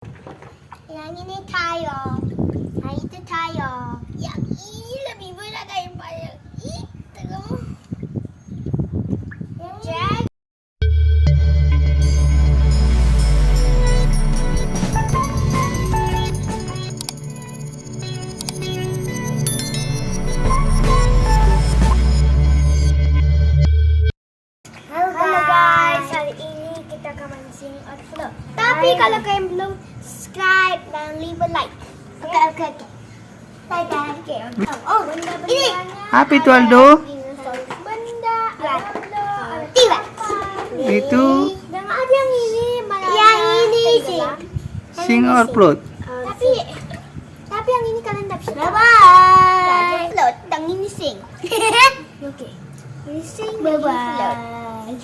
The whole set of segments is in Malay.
Yang ini tayo. Yang itu tayo. Yang ini lebih berat daripada itu. Jadi tapi kalau kalian belum subscribe dan leave a like. Okay. Oh, benda-benda ini. Apa itu, Aldo? Benda Aldo. Tidak. Itu Dan ada yang ini malah. Yang ini sih. sing or float. Tapi yang ini kalian tak bisa. Bye. Float, yang ini sing. Okay. Ini sing. Bye.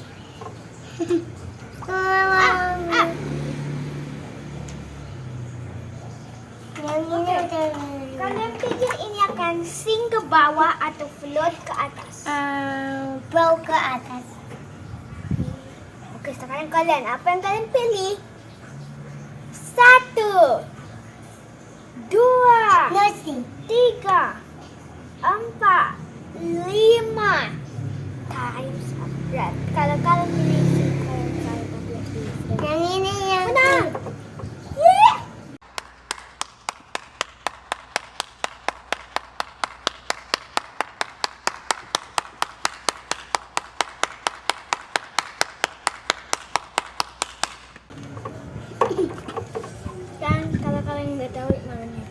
Kalian pikir ini akan sing ke bawah atau float ke atas? Blow ke atas. Oke, sekarang kalian apa yang kalian pilih? 1, 2, 3, 4, 5 times berat. Kalau kalian pilih sing, kalian pilih float. Yang ini yang menang. Dan kalau kalian nggak tahu mana yang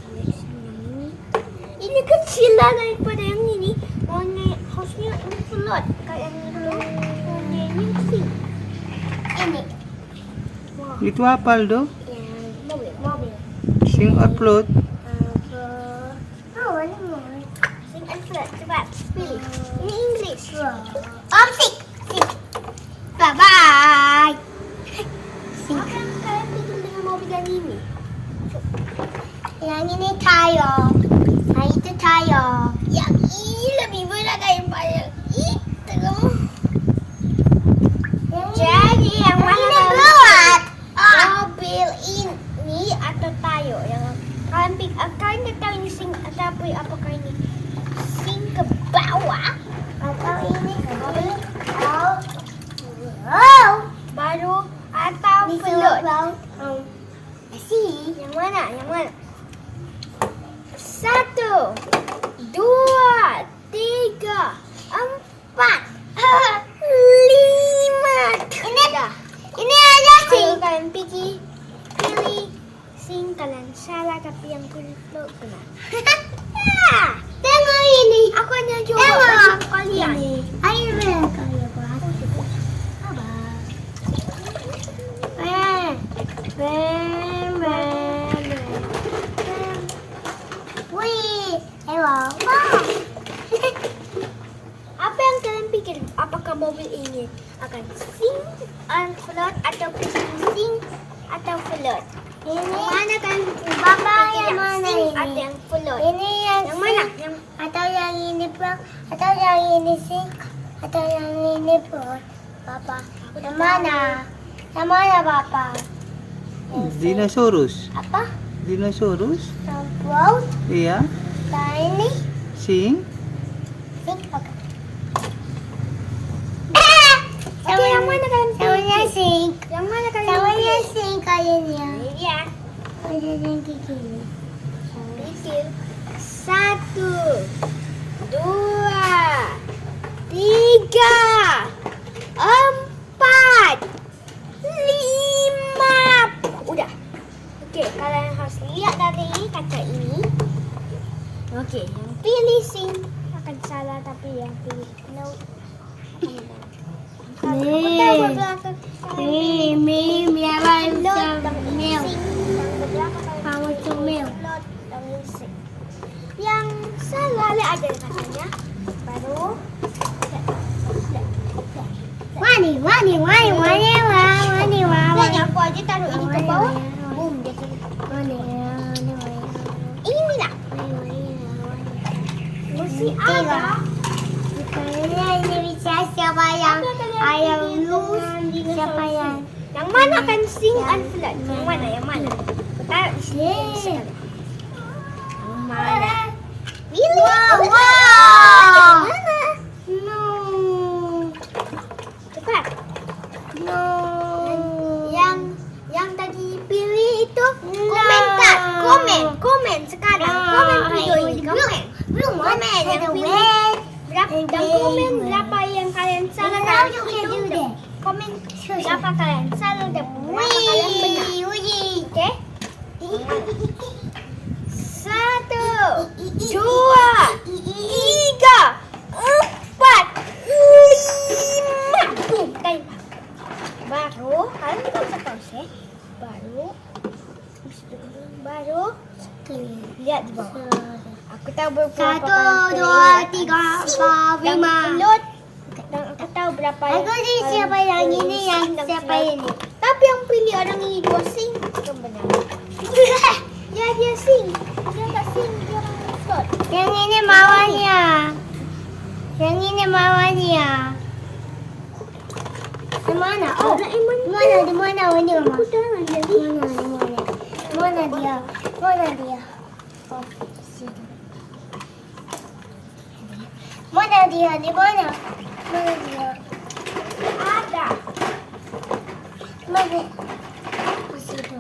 ini kecil lah daripada yang ini. Warna harusnya ini float kayak yang itu. Warna ini sing. Ini. Wow. Itu apa, Aldo? Mobil. Sing or float? Oh, ini mobil. Sing and float. Coba pilih. Ini English. Sing. Bye. Sing. Apa yang kalian pikir dengan mobil yang ini? Yang ini tayo. Yang itu tayo. Yang ini lebih berat daripada itu. Jadi yang mana berat? Mobil ini atau tayo? Yang kalian pikir? Kalian nggak tahu ini sing tapi apakah ini sing ke bawah atau ini mobil? Baru atau float? Yang mana? 1, 2, 3, 4, 5. Ini aja sing. Kalau kalian pilih sing, kalian salah, tapi yang pilih float benar. Tengok ini. Aku hanya coba bagi kalian. Ayo kalian buat. Apa yang kalian pikir? Apakah mobil ini akan sing and float atau sing atau float? Ini mana kan? Papa yang mana ini? Atau yang float? Ini yang mana? Atau yang ini float? Atau yang ini sing? Atau yang ini float? Papa, yang mana? Yang mana, Papa? Dinosaurus. Apa? Dinosaurus? Yang float? Iya. Yang ini? Sing. Sing, oke. Oke, yang mana kalian pilih? Sawanya sing. Yang mana kalian pilih? Sawanya sing kayaknya. Iya. Ada yang gini. Pikir. 1, 2, 3, 4, 5. Udah. Oke, kalian harus lihat dari kaca ini. Oke, yang pilih sing akan salah, tapi yang pilih no. Yang salah lihat aja katanya. Baru wani. Dan aku aja taruh ini ke bawah. Boom, dia ini lah. Masih ada. Kayaknya ini bisa siapa yang ayam lu? Siapa yang? Yang mana kan sing and float? Yang mana? Yang mana? Pilih. Wow. Yang mana? No. Cepat. No. Yang tadi pilih itu komentar. Komen sekarang. Komen video ini. Komen yang pilih. Komen berapa yang kalian salah dan itu. Komen berapa kalian salah dan berapa kalian benar. Oke? 1, 2, 3, 4, 5, 5. Baru kalian juga bisa pause ya. Baru lihat di bawah. Aku tahu berapa 1, 2, 3, 4, 5. Dan aku tahu berapa Aku ni siapa yang ini, yang sing dan siapa float. ini? Tapi yang pilih orang ini 2 sing itu benar. Ya dia sing. Dia tak sing, dia orang float. Yang ini mawanya. Yang ini mawanya. Di mana? Oh, di mana? Di mana? Ini mama. Jangan jadi. Mana dia? Mana dia? Oh, sini. Mana dia? Di mana? Mana dia? Ada. Mana? Di situ.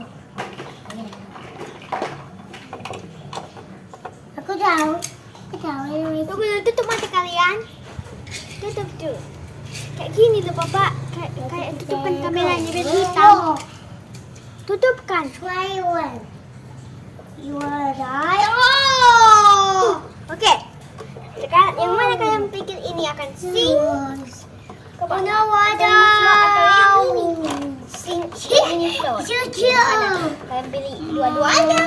Aku tahu. Aku tahu yang itu. Tunggu dulu, tutup mata kalian. Tutup tuh. Kayak gini loh Bapak. Kayak tutupkan kameranya biar hitam. Tutupkan. Try one. You are right. Oh! Oke. Sekarang yang mana kalian pikir ini akan sing? Oh no, waduh. Atau yang ini? Sing ini float. Cucu. Kalian pilih dua-duanya.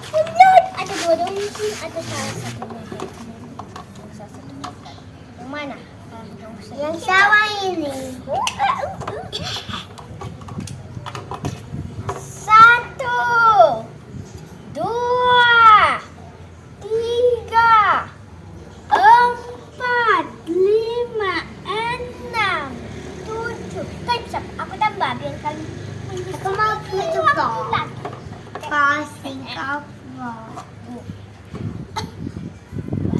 Float. Ada dua-duanya sing atau salah satunya. Yang mana? Yang sama ini. 1, 2, 3, 4, 5, 6, 7. Kan aku tambah biar kalian. Aku mau tutup dong. Kasih apa?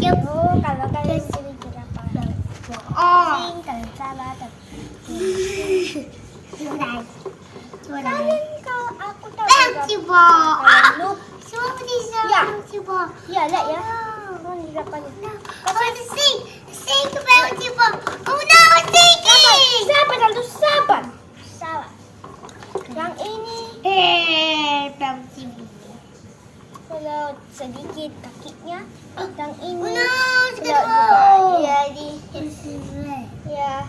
Oh, kalau kalian pilih berapa? Oh. Sing, kalian salah. Sudah. Kalian kalau aku tahu. Coba. Kalian lupa. Ya. Coba. Ya, lihat ya. Oh, ini berapanya? Sing coba. Oh no, sing. Sabar, lalu sabar. Salah. Yang ini kalau sedikit kakinya. Yang ini. No, kalau no. ya di ya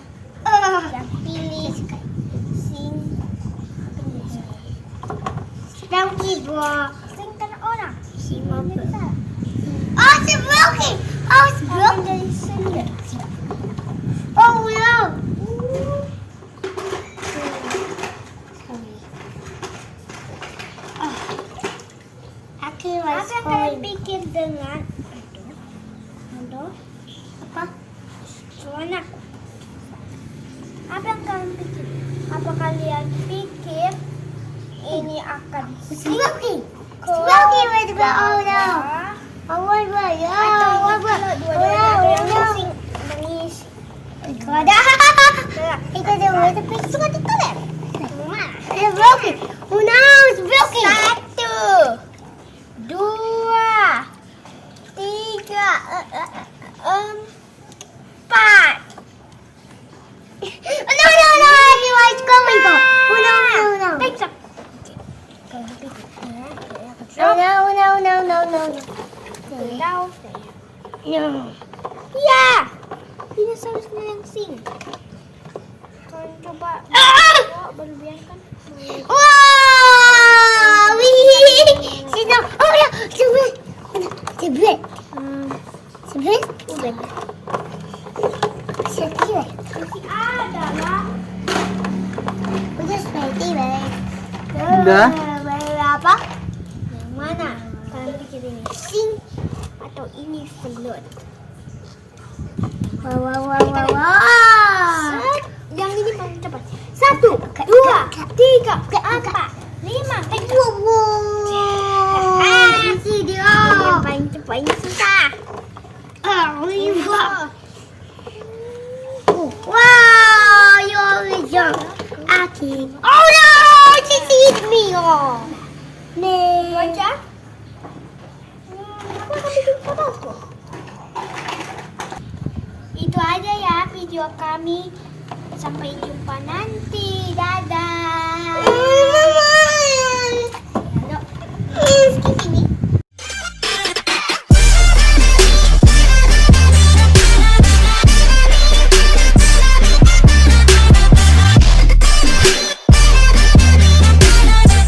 yang pilih sing. Sing karena orang. Ini salah. Oh, it's broken. Oh, it's Kalian broken. jadi sendiri. Oh no. Aku Apa yang kalian pikir dengan apa? anak? Apa yang kalian pikir? Apa kalian pikir ini akan It's broken. ke It's broken. Oh no. bawah? Oh what? Atau ini kalau dua-duanya ada yang sing nangis. Ada. Itu ada water piece. Suka ditulis. It's broken. Oh no, it's broken. 1, 2, 3, 4. Oh no, it's coming. Oh no. Take some. No. Daw. No. Ya. Dinosaurusnya yang sing. Kalian coba. Baru biarkan. Wow! Sino? Oh no! Sebelah. Udah. Sebelah. Masih ada lah. Udah seperti balik. Udah? Apa? Yang mana? Kalian pikir ini sing atau ini float? Wow. Yang ini paling cepat. 1, 2, 3, 4, 5. Wow. yang akhir. Oh no, she hit me. Oh. Itu aja. Aku akan bikin fotoku. Itu aja ya video kami. Sampai jumpa nanti. Dadah. Mama. Ayo.